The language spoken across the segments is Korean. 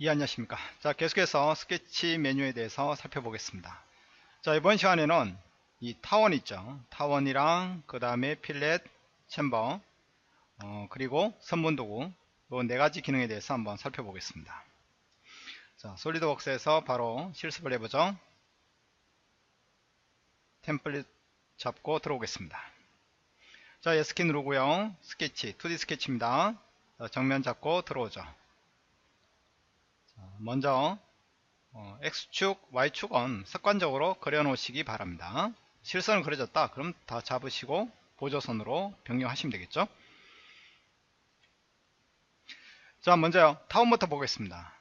안녕하십니까. 자, 계속해서 스케치 메뉴에 대해서 살펴보겠습니다. 자, 이번 시간에는 이 타원 있죠. 타원이랑 그 다음에 필렛, 챔버, 그리고 선분도구 이 네 가지 기능에 대해서 한번 살펴보겠습니다. 자, 솔리드웍스에서 바로 실습을 해보죠. 템플릿 잡고 들어오겠습니다. 자, S키 누르고요. 스케치, 2D 스케치입니다. 자, 정면 잡고 들어오죠. 자, 먼저 X축, Y축은 습관적으로 그려놓으시기 바랍니다. 실선은 그려졌다. 그럼 다 잡으시고 보조선으로 변경하시면 되겠죠. 자, 먼저요. 타원부터 보겠습니다.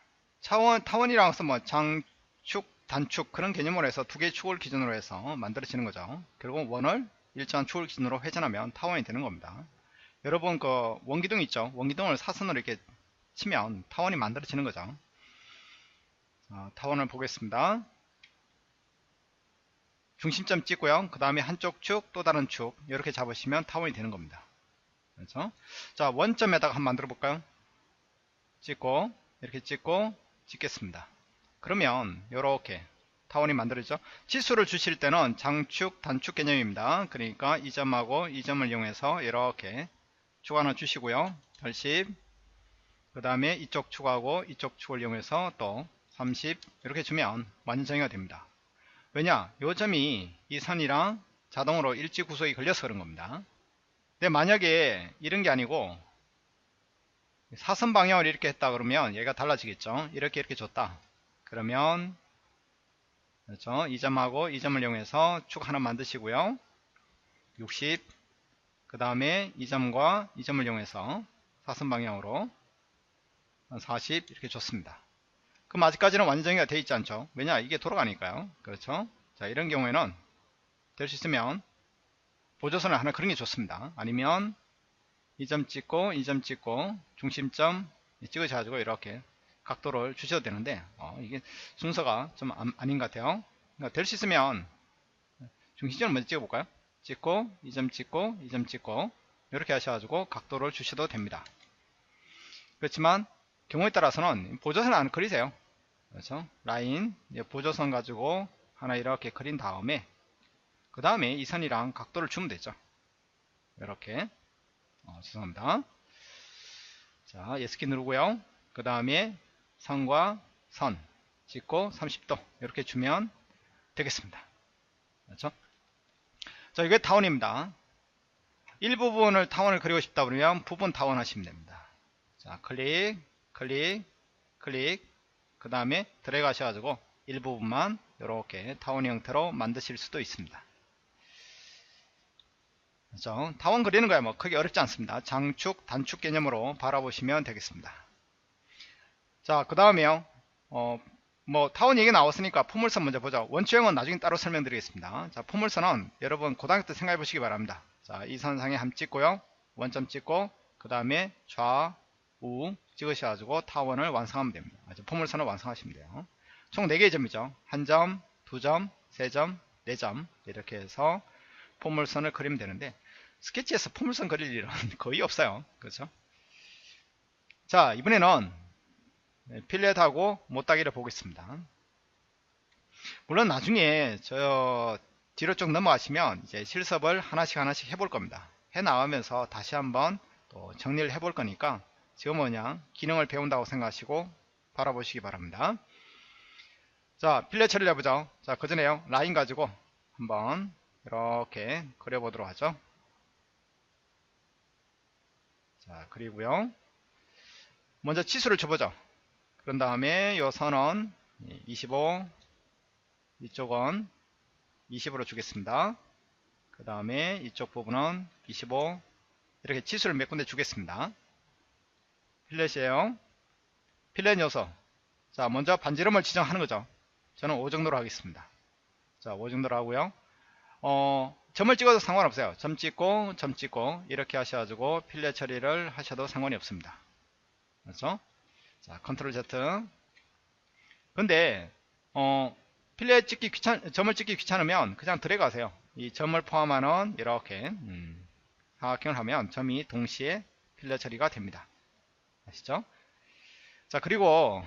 타원이랑 해서 뭐 장축, 단축 그런 개념으로 해서 두 개의 축을 기준으로 해서 만들어지는 거죠. 결국 원을 일정한 축을 기준으로 회전하면 타원이 되는 겁니다. 여러분 그 원기둥 있죠. 원기둥을 사선으로 이렇게 치면 타원이 만들어지는 거죠. 타원을 보겠습니다. 중심점 찍고요. 그 다음에 한쪽 축, 또 다른 축 이렇게 잡으시면 타원이 되는 겁니다. 그렇죠? 자, 원점에다가 한번 만들어 볼까요? 찍고 이렇게 찍고 찍겠습니다. 그러면 이렇게 타원이 만들어지죠. 치수를 주실 때는 장축, 단축 개념입니다. 그러니까 이 점하고 이 점을 이용해서 이렇게 축 하나 주시고요. 80, 그 다음에 이쪽 축하고 이쪽 축을 이용해서 또 30 이렇게 주면 완전 정의가 됩니다. 왜냐? 요 점이 이 선이랑 자동으로 일지 구속이 걸려서 그런 겁니다. 근데 만약에 이런 게 아니고 사선 방향을 이렇게 했다 그러면 얘가 달라지겠죠. 이렇게 줬다 그러면 그렇죠? 이 점하고 이 점을 이용해서 축 하나 만드시고요. 60, 그 다음에 이 점과 이 점을 이용해서 사선 방향으로 40 이렇게 줬습니다. 그럼 아직까지는 완전 정의가 되어 있지 않죠. 왜냐? 이게 돌아가니까요. 그렇죠? 자, 이런 경우에는 될 수 있으면 보조선을 하나 그런 게 좋습니다. 아니면 이 점 찍고 이 점 찍고 중심점 찍으셔가지고 이렇게 각도를 주셔도 되는데 이게 순서가 좀 아닌 것 같아요. 그러니까 될 수 있으면 중심점을 먼저 찍어볼까요? 찍고 이 점 찍고 이 점 찍고 이렇게 하셔가지고 각도를 주셔도 됩니다. 그렇지만 경우에 따라서는 보조선을 안 그리세요. 그렇죠? 라인 보조선 가지고 하나 이렇게 그린 다음에 그 다음에 이 선이랑 각도를 주면 되죠. 이렇게 죄송합니다. 자, S키 누르고요. 그 다음에 선과 선 찍고 30도 이렇게 주면 되겠습니다. 그렇죠? 자, 이게 타원입니다. 일부분을 타원을 그리고 싶다 그러면 부분 타원 하시면 됩니다. 자, 클릭 그 다음에 드래그 하셔가지고 일부분만 이렇게 타원 형태로 만드실 수도 있습니다. 그렇죠? 타원 그리는 거야 뭐 크게 어렵지 않습니다. 장축, 단축 개념으로 바라보시면 되겠습니다. 자, 그 다음에요. 뭐 타원 얘기 나왔으니까 포물선 먼저 보죠. 원추형은 나중에 따로 설명드리겠습니다. 자, 포물선은 여러분 고등학교 때 생각해 보시기 바랍니다. 자, 이 선상에 한 찍고요. 원점 찍고 그 다음에 좌우 찍으셔가지고 타원을 완성하면 됩니다. 포물선을 완성하시면 돼요. 총 4개의 점이죠. 1점, 2점, 3점, 4점 이렇게 해서 포물선을 그리면 되는데 스케치에서 포물선 그릴 일은 거의 없어요. 그렇죠? 자, 이번에는 필렛하고 못따기를 보겠습니다. 물론 나중에 저 뒤로 쭉 넘어가시면 이제 실습을 하나씩 해볼 겁니다. 해 나가면서 다시 한번 또 정리를 해볼 거니까 지금은 그냥 기능을 배운다고 생각하시고 바라보시기 바랍니다. 자, 필렛 처리를 해보죠. 자, 그 전에요. 라인 가지고 한번 이렇게 그려보도록 하죠. 자, 그리고요. 먼저 치수를 줘보죠. 그런 다음에 이 선은 25, 이쪽은 20으로 주겠습니다. 그 다음에 이쪽 부분은 25 이렇게 치수를 몇 군데 주겠습니다. 필렛이에요. 필렛 요소. 자, 먼저 반지름을 지정하는 거죠. 저는 5 정도로 하겠습니다. 자, 5 정도로 하고요. 점을 찍어도 상관없어요. 점 찍고 이렇게 하셔가지고 필렛 처리를 하셔도 상관이 없습니다. 그렇죠? 자, 컨트롤 Z. 근데 필렛 찍기 점을 찍기 귀찮으면 그냥 드래그 하세요. 이 점을 포함하는 이렇게 사각형을 하면 점이 동시에 필렛 처리가 됩니다. 아시죠? 자, 그리고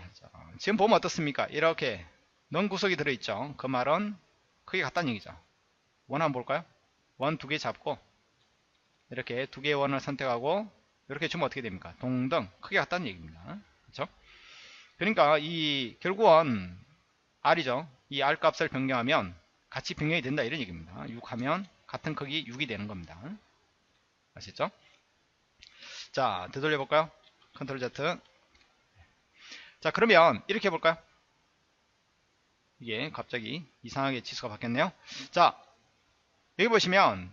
지금 보면 어떻습니까? 이렇게 넌 구석이 들어있죠. 그 말은 크게 같다는 얘기죠. 원 한번 볼까요? 원 두 개 잡고 이렇게 두 개의 원을 선택하고 이렇게 주면 어떻게 됩니까? 동등 크게 같다는 얘기입니다. 그렇죠? 그러니까 이 결국은 R이죠. 이 R 값을 변경하면 같이 변경이 된다 이런 얘기입니다. 6 하면 같은 크기 6이 되는 겁니다. 아시죠? 자, 되돌려 볼까요? 컨트롤 Z. 자, 그러면 이렇게 해볼까요? 이게 갑자기 이상하게 치수가 바뀌었네요. 자, 여기 보시면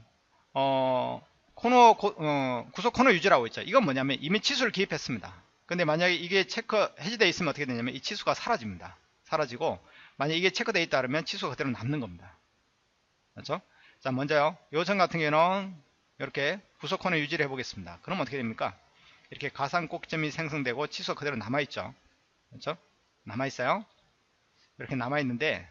구속 코너 유지라고 있죠. 이건 뭐냐면 이미 치수를 기입했습니다. 근데 만약에 이게 체크 해지되어 있으면 어떻게 되냐면 이 치수가 사라집니다. 사라지고 만약에 이게 체크되어 있다 그러면 치수가 그대로 남는 겁니다. 그렇죠? 자, 먼저요. 요청 같은 경우는 이렇게 구속 코너 유지를 해보겠습니다. 그럼 어떻게 됩니까? 이렇게 가상 꼭지점이 생성되고 치수가 그대로 남아있죠. 그렇죠? 남아있어요. 이렇게 남아있는데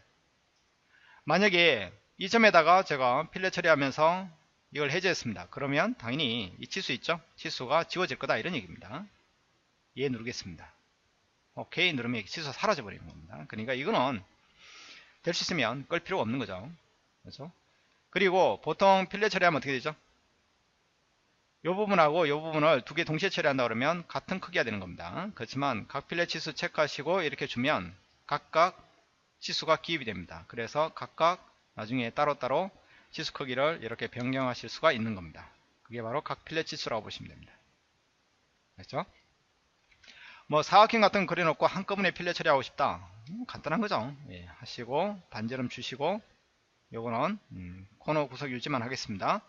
만약에 이 점에다가 제가 필렛 처리하면서 이걸 해제했습니다. 그러면 당연히 이 치수 있죠? 치수가 지워질 거다 이런 얘기입니다. 예 누르겠습니다. 오케이 누르면 치수가 사라져 버리는 겁니다. 그러니까 이거는 될 수 있으면 끌 필요가 없는 거죠. 그렇죠? 그리고 보통 필렛 처리하면 어떻게 되죠? 이 부분하고 이 부분을 두 개 동시에 처리한다 그러면 같은 크기가 되는 겁니다. 그렇지만 각 필렛 치수 체크하시고 이렇게 주면 각각 치수가 기입이 됩니다. 그래서 각각 나중에 따로따로 치수 크기를 이렇게 변경하실 수가 있는 겁니다. 그게 바로 각 필렛 치수라고 보시면 됩니다. 그렇죠? 뭐 사각형 같은 거 그려놓고 한꺼번에 필렛 처리하고 싶다. 간단한 거죠. 예, 하시고 반지름 주시고 요거는 코너 구석 유지만 하겠습니다.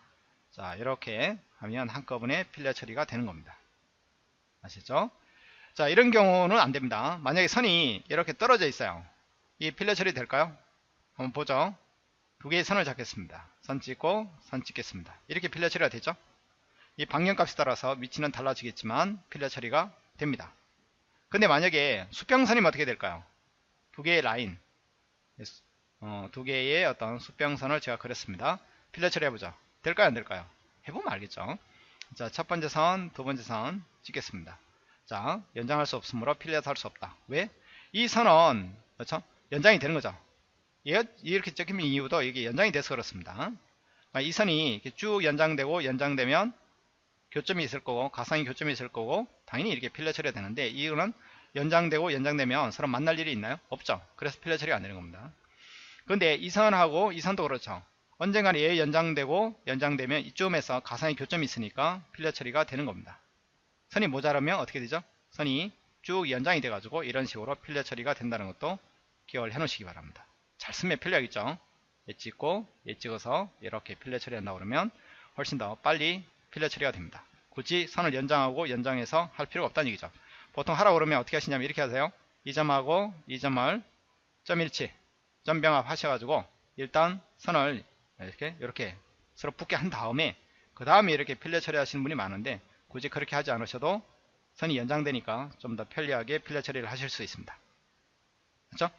자, 이렇게 하면 한꺼번에 필렛 처리가 되는 겁니다. 아시죠? 자, 이런 경우는 안 됩니다. 만약에 선이 이렇게 떨어져 있어요. 이 필렛 처리 될까요? 한번 보죠. 두 개의 선을 잡겠습니다. 선 찍고 선 찍겠습니다. 이렇게 필렛 처리가 되죠? 이 방향값에 따라서 위치는 달라지겠지만 필렛 처리가 됩니다. 근데 만약에 수평선이면 어떻게 될까요? 두 개의 라인, 두 개의 어떤 수평선을 제가 그렸습니다. 필렛 처리 해보죠. 될까요? 안 될까요? 해보면 알겠죠? 자, 첫 번째 선, 두 번째 선 찍겠습니다. 자, 연장할 수 없으므로 필렛 할 수 없다. 왜? 이 선은, 그렇죠? 연장이 되는 거죠. 이렇게 찍히는 이유도 이게 연장이 돼서 그렇습니다. 이 선이 이렇게 쭉 연장되고 연장되면 교점이 있을 거고 가상의 교점이 있을 거고 당연히 이렇게 필렛 처리가 되는데 이거는 연장되고 연장되면 서로 만날 일이 있나요? 없죠. 그래서 필렛 처리가 안 되는 겁니다. 그런데 이 선하고 이 선도 그렇죠. 언젠가는 얘 연장되고 연장되면 이쯤에서 가상의 교점이 있으니까 필렛 처리가 되는 겁니다. 선이 모자라면 어떻게 되죠? 선이 쭉 연장이 돼 가지고 이런 식으로 필렛 처리가 된다는 것도 기억을 해 놓으시기 바랍니다. 잘 쓰면 편리하겠죠. 얘 찍고 얘 찍어서 이렇게 필렛 처리한다고 그러면 훨씬 더 빨리 필렛 처리가 됩니다. 굳이 선을 연장하고 연장해서 할 필요가 없다는 얘기죠. 보통 하라고 그러면 어떻게 하시냐면 이렇게 하세요. 이 점하고 이 점을 점일치 점병합 하셔가지고 일단 선을 이렇게 서로 붙게 한 다음에 그 다음에 이렇게 필렛 처리하시는 분이 많은데 굳이 그렇게 하지 않으셔도 선이 연장되니까 좀 더 편리하게 필렛 처리를 하실 수 있습니다. 그렇죠?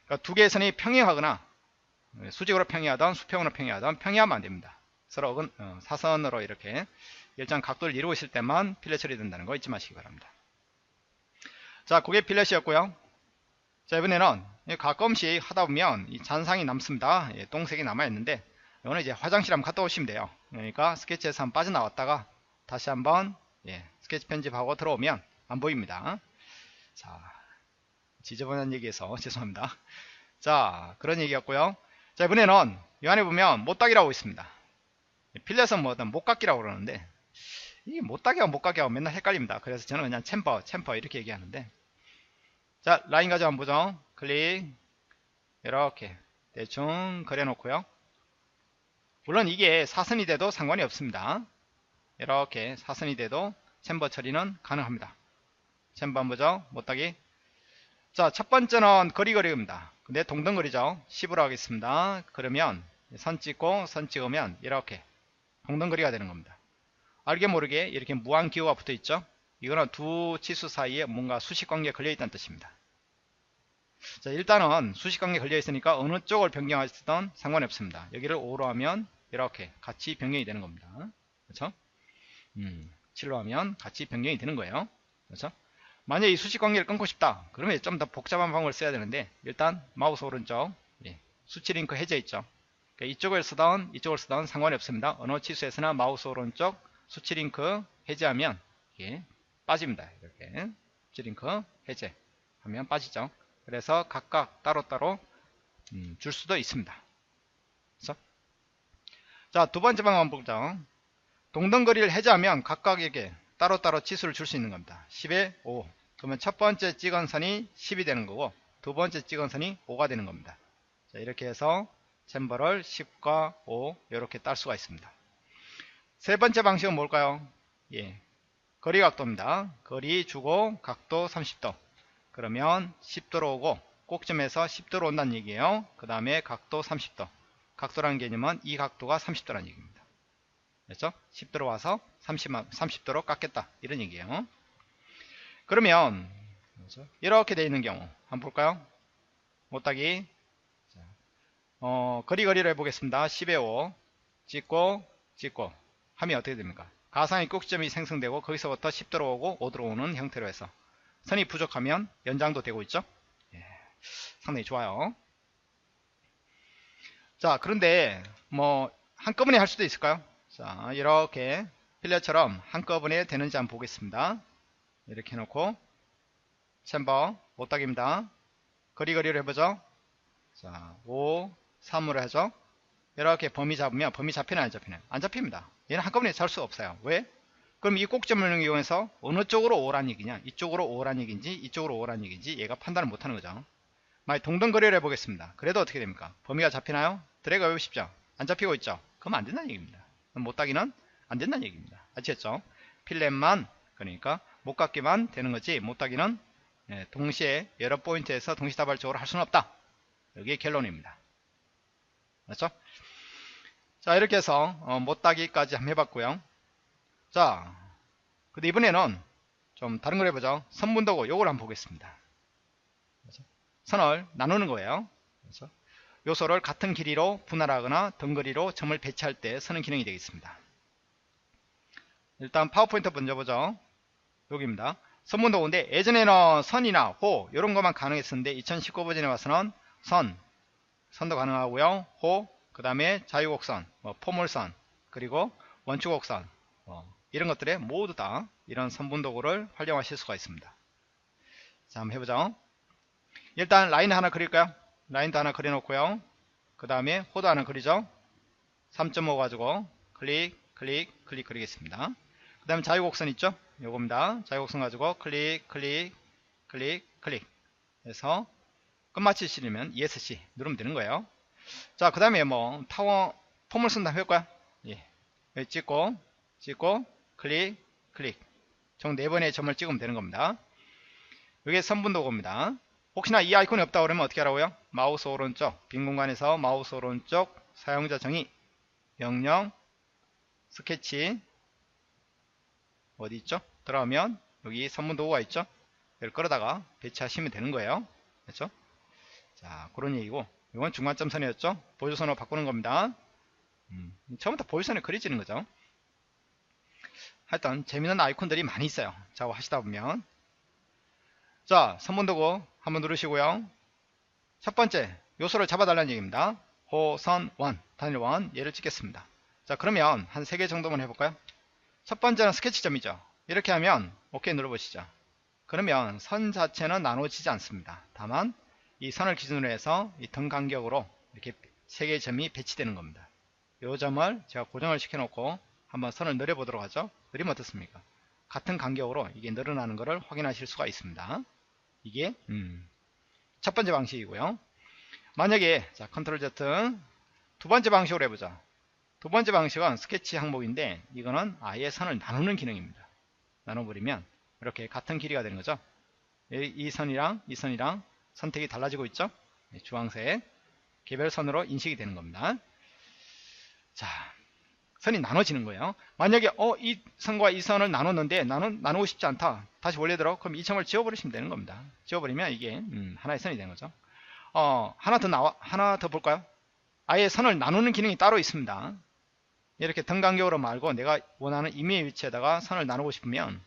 그러니까 두 개의 선이 평행하거나 수직으로 평행하던 수평으로 평행하던 평행하면 안 됩니다. 서로 사선으로 이렇게 일정 각도를 이루고 있을 때만 필렛 처리된다는 거 잊지 마시기 바랍니다. 자, 그게 필렛이었고요. 자, 이번에는 가끔씩 하다 보면 이 잔상이 남습니다. 예, 똥색이 남아있는데 이거는 이제 화장실 한번 갔다 오시면 돼요. 그러니까 스케치에서 한번 빠져나왔다가 다시 한번 스케치 편집하고 들어오면 안 보입니다. 자, 지저분한 얘기해서 죄송합니다. 자, 그런 얘기였고요. 자, 이번에는 이 안에 보면 못따기라고 있습니다. 필렛은 뭐 못깎기라고 그러는데 이게 못따기하고 못깎기하고 맨날 헷갈립니다. 그래서 저는 그냥 챔퍼 이렇게 얘기하는데, 자, 라인 가지고 한번 보죠. 클릭 이렇게 대충 그려놓고요. 물론 이게 사선이 돼도 상관이 없습니다. 이렇게 사선이 돼도 챔버 처리는 가능합니다. 챔버 한번 보죠. 못따기. 자, 첫 번째는 거리 그리기입니다. 근데 동등거리죠. 10으로 하겠습니다. 그러면 선 찍고 선 찍으면 이렇게 동등거리가 되는 겁니다. 알게 모르게 이렇게 무한 기호가 붙어 있죠. 이거는 두 치수 사이에 뭔가 수식관계가 걸려 있다는 뜻입니다. 자, 일단은 수식관계 걸려 있으니까 어느 쪽을 변경하시든 상관이 없습니다. 여기를 5로 하면 이렇게 같이 변경이 되는 겁니다. 그렇죠? 7로 하면 같이 변경이 되는 거예요. 그렇죠? 만약에 이 수직 관계를 끊고 싶다. 그러면 좀 더 복잡한 방법을 써야 되는데, 일단 마우스 오른쪽 수치 링크 해제 있죠. 그러니까 이쪽을 쓰던 이쪽을 쓰던 상관이 없습니다. 어느 치수에서나 마우스 오른쪽 수치 링크 해제하면 빠집니다. 이렇게 수치 링크 해제하면 빠지죠. 그래서 각각 따로따로 줄 수도 있습니다. 그래서 자, 두 번째 방법 보죠. 동등거리를 해제하면 각각에게 따로따로 치수를 줄 수 있는 겁니다. 10에 5. 그러면 첫 번째 찍은 선이 10이 되는 거고, 두 번째 찍은 선이 5가 되는 겁니다. 자, 이렇게 해서 챔버를 10과 5 이렇게 딸 수가 있습니다. 세 번째 방식은 뭘까요? 거리 각도입니다. 거리 주고 각도 30도. 그러면 10도로 오고 꼭점에서 10도로 온다는 얘기예요. 그 다음에 각도 30도. 각도라는 개념은 이 각도가 30도라는 얘기입니다. 그렇죠? 10도로 와서 30도로 깎겠다 이런 얘기예요. 그러면 이렇게 되어 있는 경우 한번 볼까요? 못따기 거리를 해보겠습니다. 10에 5 찍고 하면 어떻게 됩니까? 가상의 꼭지점이 생성되고 거기서부터 10도로 오고 5도로 오는 형태로 해서 선이 부족하면 연장도 되고 있죠. 상당히 좋아요. 자, 그런데 뭐 한꺼번에 할 수도 있을까요? 자, 이렇게 필렛처럼 한꺼번에 되는지 한번 보겠습니다. 이렇게 해놓고 챔버 못따기입니다. 거리를 해보죠. 자, 5 3으로 하죠. 이렇게 범위 잡으면 범위 잡히나요, 안 잡히나요? 안 잡힙니다. 얘는 한꺼번에 잘 수 없어요. 왜? 그럼 이 꼭점을 이용해서 어느 쪽으로 오란 얘기냐, 이쪽으로 오란 얘기인지 이쪽으로 오란 얘기인지 얘가 판단을 못하는 거죠. 만약 동등거리를 해보겠습니다. 그래도 어떻게 됩니까? 범위가 잡히나요? 드래그 해보십시오. 안 잡히고 있죠? 그럼 안 된다는 얘기입니다. 못따기는 안 된다는 얘기입니다. 아시겠죠? 필렛만, 그러니까 못 깎기만 되는 거지, 못따기는 동시에 여러 포인트에서 동시다발적으로 할 수는 없다. 여기에 결론입니다. 맞죠? 자, 이렇게 해서 못따기까지 한번 해봤고요. 자, 근데 이번에는 좀 다른 걸 해보죠. 선분도고 요걸 한번 보겠습니다. 그렇죠? 선을 나누는 거예요. 그렇죠? 요소를 같은 길이로 분할하거나 등거리로 점을 배치할 때 쓰는 기능이 되겠습니다. 일단 파워포인트 먼저 보죠. 여기입니다. 선분도고인데 예전에는 선이나 호 이런 것만 가능했었는데 2019 버전에 와서는 선도 가능하고요. 호, 그 다음에 자유곡선, 포물선, 그리고 원축곡선 이런 것들에 모두 다 이런 선분도구를 활용하실 수가 있습니다. 자, 한번 해보죠. 일단 라인 하나 그릴까요? 라인도 하나 그려놓고요. 그 다음에 호도 하나 그리죠. 3.5 가지고 클릭 그리겠습니다. 그 다음에 자유곡선 있죠? 요겁니다. 자유곡선 가지고 클릭 해서 끝마치시려면 ESC 누르면 되는 거예요. 자, 그 다음에 뭐 타워 포물선도 해볼까요? 여기 찍고 클릭 총 4번의 점을 찍으면 되는 겁니다. 이게 선분도구입니다. 혹시나 이 아이콘이 없다 그러면 어떻게 하라고요? 마우스 오른쪽 빈 공간에서 마우스 오른쪽 사용자 정의 명령 스케치 어디 있죠? 들어가면 여기 선분도구가 있죠? 이걸 끌어다가 배치하시면 되는 거예요. 그렇죠? 자, 그런 얘기고, 이건 중간점선이었죠? 보조선으로 바꾸는 겁니다. 처음부터 보조선에 그려지는 거죠. 하여튼 재미있는 아이콘들이 많이 있어요. 작업 하시다 보면. 자, 선분도구 한번 누르시고요. 첫 번째 요소를 잡아달라는 얘기입니다. 호선 1 단일 1 얘를 찍겠습니다. 자, 그러면 한 3개 정도만 해볼까요? 첫 번째는 스케치점이죠. 이렇게 하면 OK 눌러보시죠. 그러면 선 자체는 나눠지지 않습니다. 다만 이 선을 기준으로 해서 이 등 간격으로 이렇게 3개의 점이 배치되는 겁니다. 이 점을 제가 고정을 시켜 놓고 한번 선을 늘려보도록 하죠. 늘리면 어떻습니까? 같은 간격으로 이게 늘어나는 것을 확인하실 수가 있습니다. 이게 첫 번째 방식이고요. 만약에 자, 컨트롤 Z 두 번째 방식으로 해보자. 두 번째 방식은 스케치 항목인데 이거는 아예 선을 나누는 기능입니다. 나눠버리면 이렇게 같은 길이가 되는 거죠. 이 선이랑 이 선이랑 선택이 달라지고 있죠. 주황색 개별선으로 인식이 되는 겁니다. 자, 선이 나눠지는 거예요. 만약에 이 선과 이 선을 나눴는데 나는 나누고 싶지 않다. 다시 원래대로 그럼 이 점을 지워버리시면 되는 겁니다. 지워버리면 이게 하나의 선이 되는 거죠. 하나 더 볼까요? 아예 선을 나누는 기능이 따로 있습니다. 이렇게 등 간격으로 말고 내가 원하는 임의의 위치에다가 선을 나누고 싶으면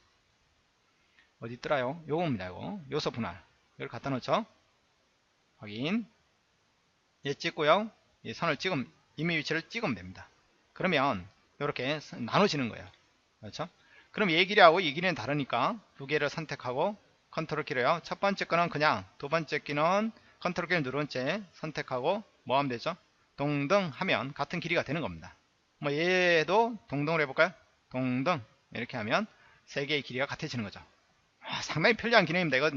어디 있더라요? 요겁니다. 요거 요소 분할 이걸 갖다 놓죠. 확인. 얘 찍고요. 이 선을 찍으면 임의 위치를 찍으면 됩니다. 그러면 이렇게 나눠지는 거예요. 그렇죠? 그럼 얘 길이하고 이 길이는 다르니까 두 개를 선택하고 컨트롤 키로요. 첫 번째 거는 그냥, 두 번째 끼는 컨트롤 키를 누른 채 선택하고 뭐 하면 되죠? 동등 하면 같은 길이가 되는 겁니다. 뭐 얘도 동등을 해볼까요? 동등 이렇게 하면 세 개의 길이가 같아지는 거죠. 상당히 편리한 기능입니다. 이거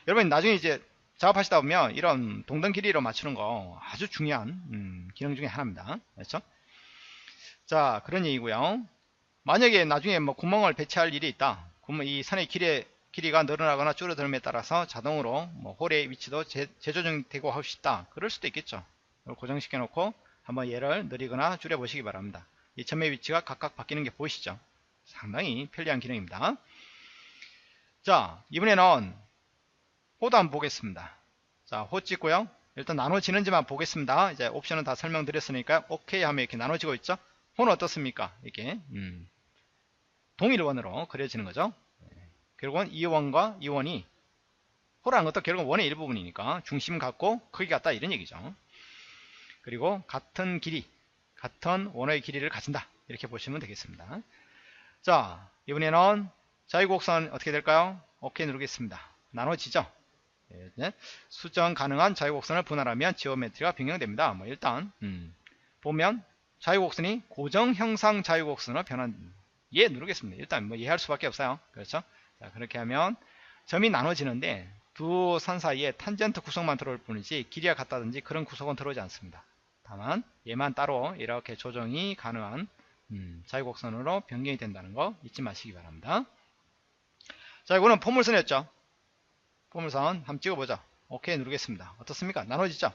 여러분 나중에 이제 작업하시다 보면 이런 동등 길이로 맞추는 거 아주 중요한 기능 중에 하나입니다. 그렇죠? 자, 그런 얘기고요. 만약에 나중에 뭐 구멍을 배치할 일이 있다. 그러면 이 선의 길이가 늘어나거나 줄어들음에 따라서 자동으로 뭐 홀의 위치도 재조정되고 하고 싶다. 그럴 수도 있겠죠. 이걸 고정시켜 놓고 한번 얘를 늘리거나 줄여 보시기 바랍니다. 이 점의 위치가 각각 바뀌는 게 보이시죠? 상당히 편리한 기능입니다. 자, 이번에는 호도 한번 보겠습니다. 자, 호 찍고요. 일단 나눠지는지만 보겠습니다. 이제 옵션은 다 설명드렸으니까 오케이 하면 이렇게 나눠지고 있죠. 호는 어떻습니까? 이게 동일 원으로 그려지는 거죠. 결국은 이 원과 이 원이 호라는 것도 결국 원의 일부분이니까 중심 같고 크기 같다 이런 얘기죠. 그리고 같은 길이, 같은 원의 길이를 가진다 이렇게 보시면 되겠습니다. 자, 이번에는 자유곡선 어떻게 될까요? 오케이 누르겠습니다. 나눠지죠. 수정 가능한 자유곡선을 분할하면 지오메트리가 변경됩니다. 뭐 일단 보면 자유곡선이 고정 형상 자유곡선으로 변한, 예 누르겠습니다. 일단 뭐 이해할 수밖에 없어요. 그렇죠? 자, 그렇게 하면 점이 나눠지는데 두 선 사이에 탄젠트 구석만 들어올 뿐이지 길이가 같다든지 그런 구석은 들어오지 않습니다. 다만 얘만 따로 이렇게 조정이 가능한 자유곡선으로 변경이 된다는 거 잊지 마시기 바랍니다. 자, 이거는 포물선이었죠. 포물선 한번 찍어보죠. 오케이 누르겠습니다. 어떻습니까? 나눠지죠?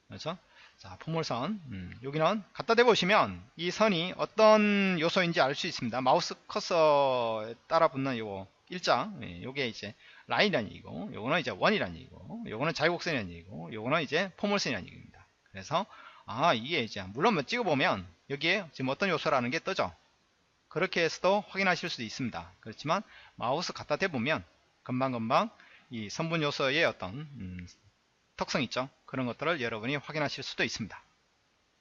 그렇죠? 자, 포물선 여기는 갖다 대보시면 이 선이 어떤 요소인지 알 수 있습니다. 마우스 커서에 따라 붙는 요거 일자, 요게 이제 라인이라는 얘기고, 요거는 이제 원이라는 얘기고, 요거는 자유곡선이라는 얘기고, 요거는 이제 포물선이라는 얘기입니다. 그래서 이게 이제 물론 뭐 찍어보면 여기에 지금 어떤 요소라는 게 뜨죠. 그렇게 해서도 확인하실 수도 있습니다. 그렇지만 마우스 갖다 대보면 금방금방 이 선분 요소의 어떤 특성 있죠. 그런 것들을 여러분이 확인하실 수도 있습니다.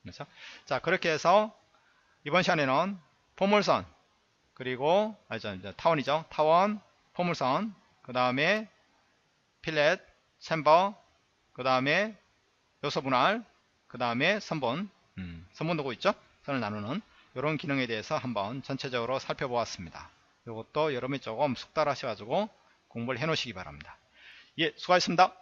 그렇죠? 자, 그렇게 해서 이번 시간에는 포물선, 그리고 타원이죠. 타원, 포물선, 그 다음에 필렛, 챔버, 그 다음에 요소 분할, 그 다음에 선분, 선분 도구 있죠. 선을 나누는 이런 기능에 대해서 한번 전체적으로 살펴보았습니다. 이것도 여러분이 조금 숙달하셔가지고 공부를 해 놓으시기 바랍니다. 예, 수고하셨습니다.